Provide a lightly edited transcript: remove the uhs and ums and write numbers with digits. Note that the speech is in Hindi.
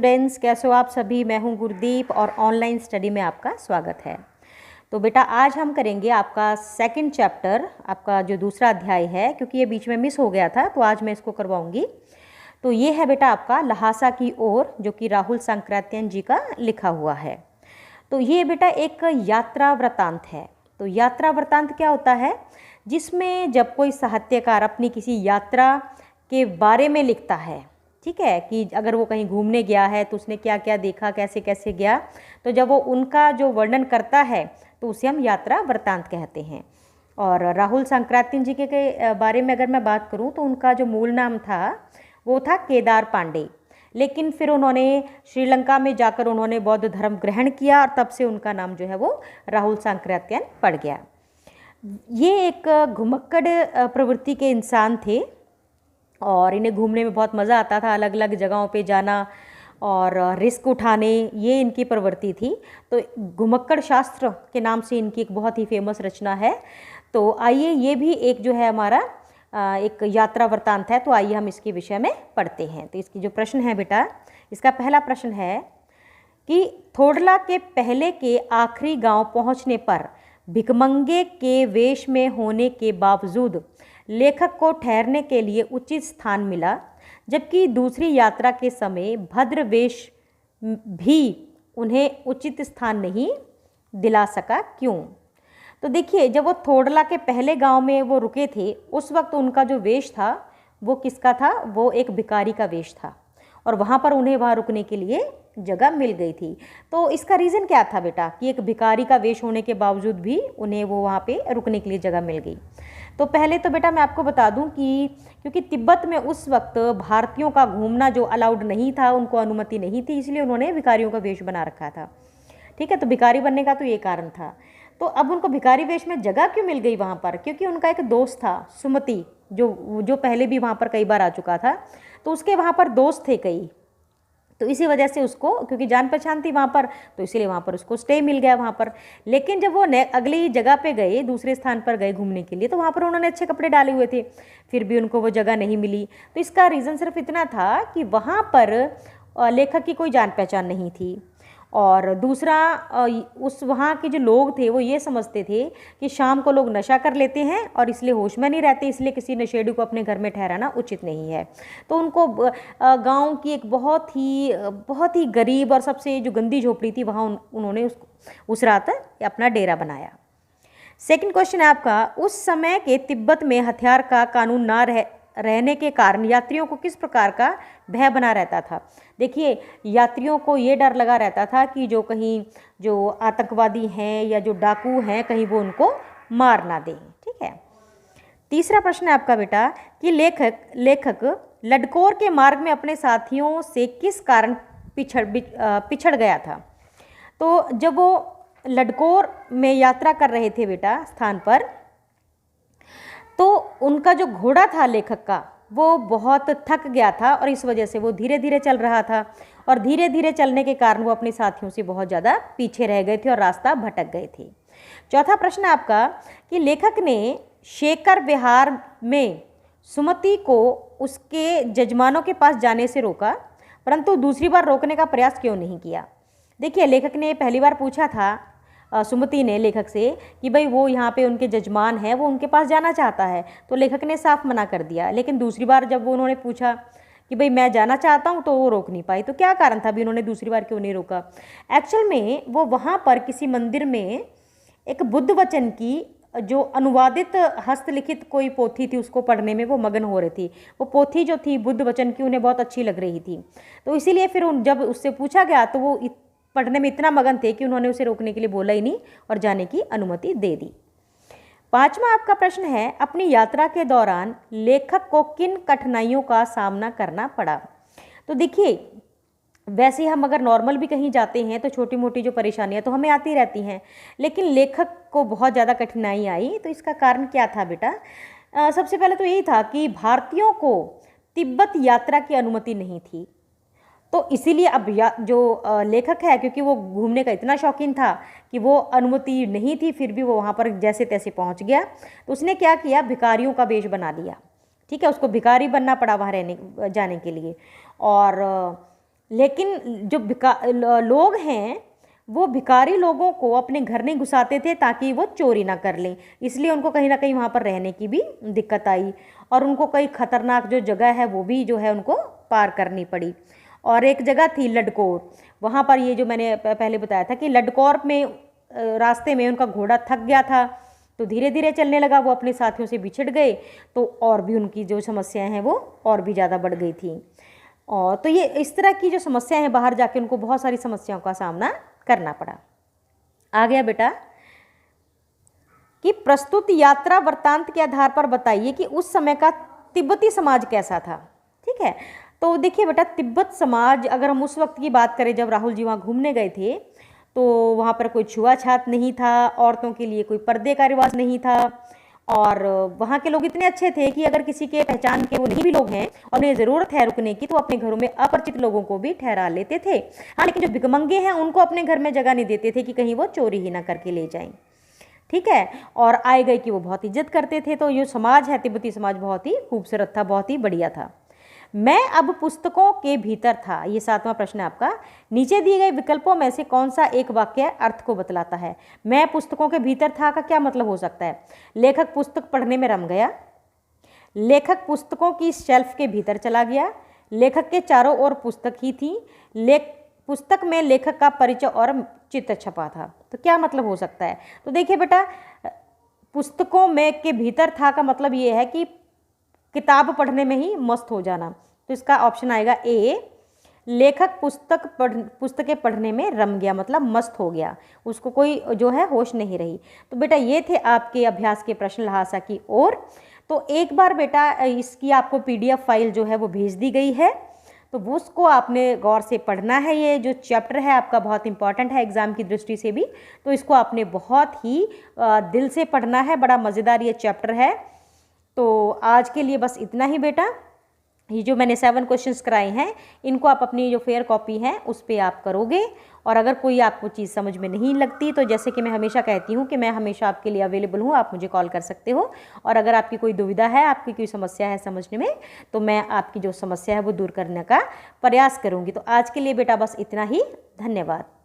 स्टूडेंट्स, कैसे हो आप सभी। मैं हूं गुरदीप और ऑनलाइन स्टडी में आपका स्वागत है। तो बेटा आज हम करेंगे आपका सेकंड चैप्टर, आपका जो दूसरा अध्याय है, क्योंकि ये बीच में मिस हो गया था तो आज मैं इसको करवाऊंगी। तो ये है बेटा आपका लहासा की ओर, जो कि राहुल सांकृत्यायन जी का लिखा हुआ है। तो ये बेटा एक यात्रा वृतांत है। तो यात्रा वृतांत क्या होता है? जिसमें जब कोई साहित्यकार अपनी किसी यात्रा के बारे में लिखता है, ठीक है, कि अगर वो कहीं घूमने गया है तो उसने क्या क्या देखा, कैसे कैसे गया, तो जब वो उनका जो वर्णन करता है तो उसे हम यात्रा वृतांत कहते हैं। और राहुल सांकृत्यायन जी के बारे में अगर मैं बात करूं तो उनका जो मूल नाम था वो था केदार पांडे, लेकिन फिर उन्होंने श्रीलंका में जाकर उन्होंने बौद्ध धर्म ग्रहण किया और तब से उनका नाम जो है वो राहुल सांकृत्यायन पड़ गया। ये एक घुमक्कड़ प्रवृत्ति के इंसान थे और इन्हें घूमने में बहुत मज़ा आता था, अलग अलग जगहों पे जाना और रिस्क उठाने, ये इनकी प्रवृत्ति थी। तो घुमक्कड़ शास्त्र के नाम से इनकी एक बहुत ही फेमस रचना है। तो आइए, ये भी एक जो है हमारा एक यात्रा वृतांत है, तो आइए हम इसके विषय में पढ़ते हैं। तो इसकी जो प्रश्न है बेटा, इसका पहला प्रश्न है कि थोडला के पहले के आखिरी गांव पहुंचने पर भिकमंगे के वेश में होने के बावजूद लेखक को ठहरने के लिए उचित स्थान मिला, जबकि दूसरी यात्रा के समय भद्र वेश भी उन्हें उचित स्थान नहीं दिला सका, क्यों? तो देखिए, जब वो थोडला के पहले गांव में वो रुके थे, उस वक्त उनका जो वेश था वो किसका था? वो एक भिखारी का वेश था और वहाँ पर उन्हें वहाँ रुकने के लिए जगह मिल गई थी। तो इसका रीज़न क्या था बेटा कि एक भिखारी का वेश होने के बावजूद भी उन्हें वो वहाँ पे रुकने के लिए जगह मिल गई? तो पहले तो बेटा मैं आपको बता दूं कि क्योंकि तिब्बत में उस वक्त भारतीयों का घूमना जो अलाउड नहीं था, उनको अनुमति नहीं थी, इसलिए उन्होंने भिखारियों का वेश बना रखा था। ठीक है, तो भिखारी बनने का तो ये कारण था। तो अब उनको भिखारी वेश में जगह क्यों मिल गई वहाँ पर? क्योंकि उनका एक दोस्त था सुमति, जो पहले भी वहाँ पर कई बार आ चुका था, तो उसके वहाँ पर दोस्त थे कई, तो इसी वजह से उसको, क्योंकि जान पहचान थी वहाँ पर, तो इसीलिए वहाँ पर उसको स्टे मिल गया वहाँ पर। लेकिन जब वो अगली जगह पे गए, दूसरे स्थान पर गए घूमने के लिए, तो वहाँ पर उन्होंने अच्छे कपड़े डाले हुए थे, फिर भी उनको वो जगह नहीं मिली। तो इसका रीज़न सिर्फ इतना था कि वहाँ पर लेखक की कोई जान पहचान नहीं थी, और दूसरा उस वहाँ के जो लोग थे वो ये समझते थे कि शाम को लोग नशा कर लेते हैं और इसलिए होश में नहीं रहते, इसलिए किसी नशेड़ी को अपने घर में ठहराना उचित नहीं है। तो उनको गांव की एक बहुत ही गरीब और सबसे जो गंदी झोपड़ी थी, वहाँ उन्होंने उस रात अपना डेरा बनाया। सेकंड क्वेश्चन है आपका, उस समय के तिब्बत में हथियार का कानून ना रहने के कारण यात्रियों को किस प्रकार का भय बना रहता था? देखिए, यात्रियों को ये डर लगा रहता था कि जो आतंकवादी हैं या जो डाकू हैं, कहीं वो उनको मार ना दें। ठीक है। तीसरा प्रश्न है आपका बेटा कि लेखक लडकोर के मार्ग में अपने साथियों से किस कारण पिछड़ गया था? तो जब वो लडकोर में यात्रा कर रहे थे बेटा स्थान पर, तो उनका जो घोड़ा था लेखक का, वो बहुत थक गया था और इस वजह से वो धीरे धीरे चल रहा था, और धीरे धीरे चलने के कारण वो अपने साथियों से बहुत ज़्यादा पीछे रह गए थे और रास्ता भटक गए थे। चौथा प्रश्न है आपका कि लेखक ने शेखर विहार में सुमति को उसके जजमानों के पास जाने से रोका, परंतु दूसरी बार रोकने का प्रयास क्यों नहीं किया? देखिए, लेखक ने पहली बार पूछा था, सुमति ने लेखक से, कि भाई वो यहाँ पे उनके जजमान हैं, वो उनके पास जाना चाहता है, तो लेखक ने साफ मना कर दिया। लेकिन दूसरी बार जब वो उन्होंने पूछा कि भाई मैं जाना चाहता हूँ, तो वो रोक नहीं पाई। तो क्या कारण था भी उन्होंने दूसरी बार क्यों नहीं रोका? एक्चुअल में वो वहाँ पर किसी मंदिर में एक बुद्ध वचन की जो अनुवादित हस्तलिखित कोई पोथी थी, उसको पढ़ने में वो मगन हो रही थी। वो पोथी जो थी बुद्ध वचन की, उन्हें बहुत अच्छी लग रही थी, तो इसीलिए फिर जब उससे पूछा गया तो वो पढ़ने में इतना मगन थे कि उन्होंने उसे रोकने के लिए बोला ही नहीं और जाने की अनुमति दे दी। पांचवा आपका प्रश्न है, अपनी यात्रा के दौरान लेखक को किन कठिनाइयों का सामना करना पड़ा? तो देखिए, वैसे हम अगर नॉर्मल भी कहीं जाते हैं तो छोटी मोटी जो परेशानियां तो हमें आती रहती हैं, लेकिन लेखक को बहुत ज़्यादा कठिनाई आई। तो इसका कारण क्या था बेटा? सबसे पहले तो यही था कि भारतीयों को तिब्बत यात्रा की अनुमति नहीं थी, तो इसीलिए अब जो लेखक है, क्योंकि वो घूमने का इतना शौकीन था कि वो अनुमति नहीं थी, फिर भी वो वहाँ पर जैसे तैसे पहुँच गया। तो उसने क्या किया, भिखारियों का वेश बना लिया। ठीक है, उसको भिखारी बनना पड़ा वहाँ जाने के लिए। और लेकिन जो लोग हैं वो भिखारी लोगों को अपने घर नहीं घुसाते थे ताकि वो चोरी ना कर लें, इसलिए उनको कहीं ना कहीं वहाँ पर रहने की भी दिक्कत आई और उनको कई खतरनाक जो जगह है वो भी जो है उनको पार करनी पड़ी। और एक जगह थी लडकोर, वहाँ पर ये जो मैंने पहले बताया था कि लडकोर में रास्ते में उनका घोड़ा थक गया था तो धीरे धीरे चलने लगा, वो अपने साथियों से बिछड़ गए तो और भी उनकी जो समस्याएं हैं वो और भी ज़्यादा बढ़ गई थी। और तो ये इस तरह की जो समस्याएं हैं, बाहर जाके उनको बहुत सारी समस्याओं का सामना करना पड़ा। आ गया बेटा कि प्रस्तुत यात्रा वृत्तांत के आधार पर बताइए कि उस समय का तिब्बती समाज कैसा था। ठीक है, तो देखिए बेटा, तिब्बत समाज अगर हम उस वक्त की बात करें जब राहुल जी वहाँ घूमने गए थे तो वहाँ पर कोई छुआछात नहीं था, औरतों के लिए कोई पर्दे का रिवाज नहीं था और वहाँ के लोग इतने अच्छे थे कि अगर किसी के पहचान के वो नहीं भी लोग हैं और उन्हें ज़रूरत है रुकने की तो अपने घरों में अपरिचित लोगों को भी ठहरा लेते थे। हाँ, लेकिन जो भिखमंगे हैं उनको अपने घर में जगह नहीं देते थे कि कहीं वो चोरी ही ना करके ले जाएं। ठीक है, और आए गए की वो बहुत इज्जत करते थे। तो ये समाज है तिब्बती समाज बहुत ही खूबसूरत था, बहुत ही बढ़िया था। मैं अब पुस्तकों के भीतर था, ये 7वां प्रश्न है आपका। नीचे दिए गए विकल्पों में से कौन सा एक वाक्य अर्थ को बतलाता है। मैं पुस्तकों के भीतर था का क्या मतलब हो सकता है? लेखक पुस्तक पढ़ने में रम गया, लेखक पुस्तकों की शेल्फ के भीतर चला गया, लेखक के चारों ओर पुस्तक ही थी, पुस्तक में लेखक का परिचय और चित्र छपा था। तो क्या मतलब हो सकता है? तो देखिए बेटा, पुस्तकों में के भीतर था का मतलब ये है कि किताब पढ़ने में ही मस्त हो जाना। तो इसका ऑप्शन आएगा ए, लेखक पुस्तकें पढ़ने में रम गया मतलब मस्त हो गया, उसको कोई जो है होश नहीं रही। तो बेटा ये थे आपके अभ्यास के प्रश्न लहासा की ओर। तो एक बार बेटा इसकी आपको PDF फाइल जो है वो भेज दी गई है, तो वो उसको आपने गौर से पढ़ना है। ये जो चैप्टर है आपका बहुत इंपॉर्टेंट है एग्ज़ाम की दृष्टि से भी, तो इसको आपने बहुत ही दिल से पढ़ना है। बड़ा मज़ेदार ये चैप्टर है। तो आज के लिए बस इतना ही बेटा। ये जो मैंने 7 क्वेश्चंस कराए हैं इनको आप अपनी जो फेयर कॉपी है उस पर आप करोगे। और अगर कोई आपको चीज़ समझ में नहीं लगती तो जैसे कि मैं हमेशा कहती हूँ कि मैं हमेशा आपके लिए अवेलेबल हूँ, आप मुझे कॉल कर सकते हो। और अगर आपकी कोई दुविधा है, आपकी कोई समस्या है समझने में, तो मैं आपकी जो समस्या है वो दूर करने का प्रयास करूँगी। तो आज के लिए बेटा बस इतना ही। धन्यवाद।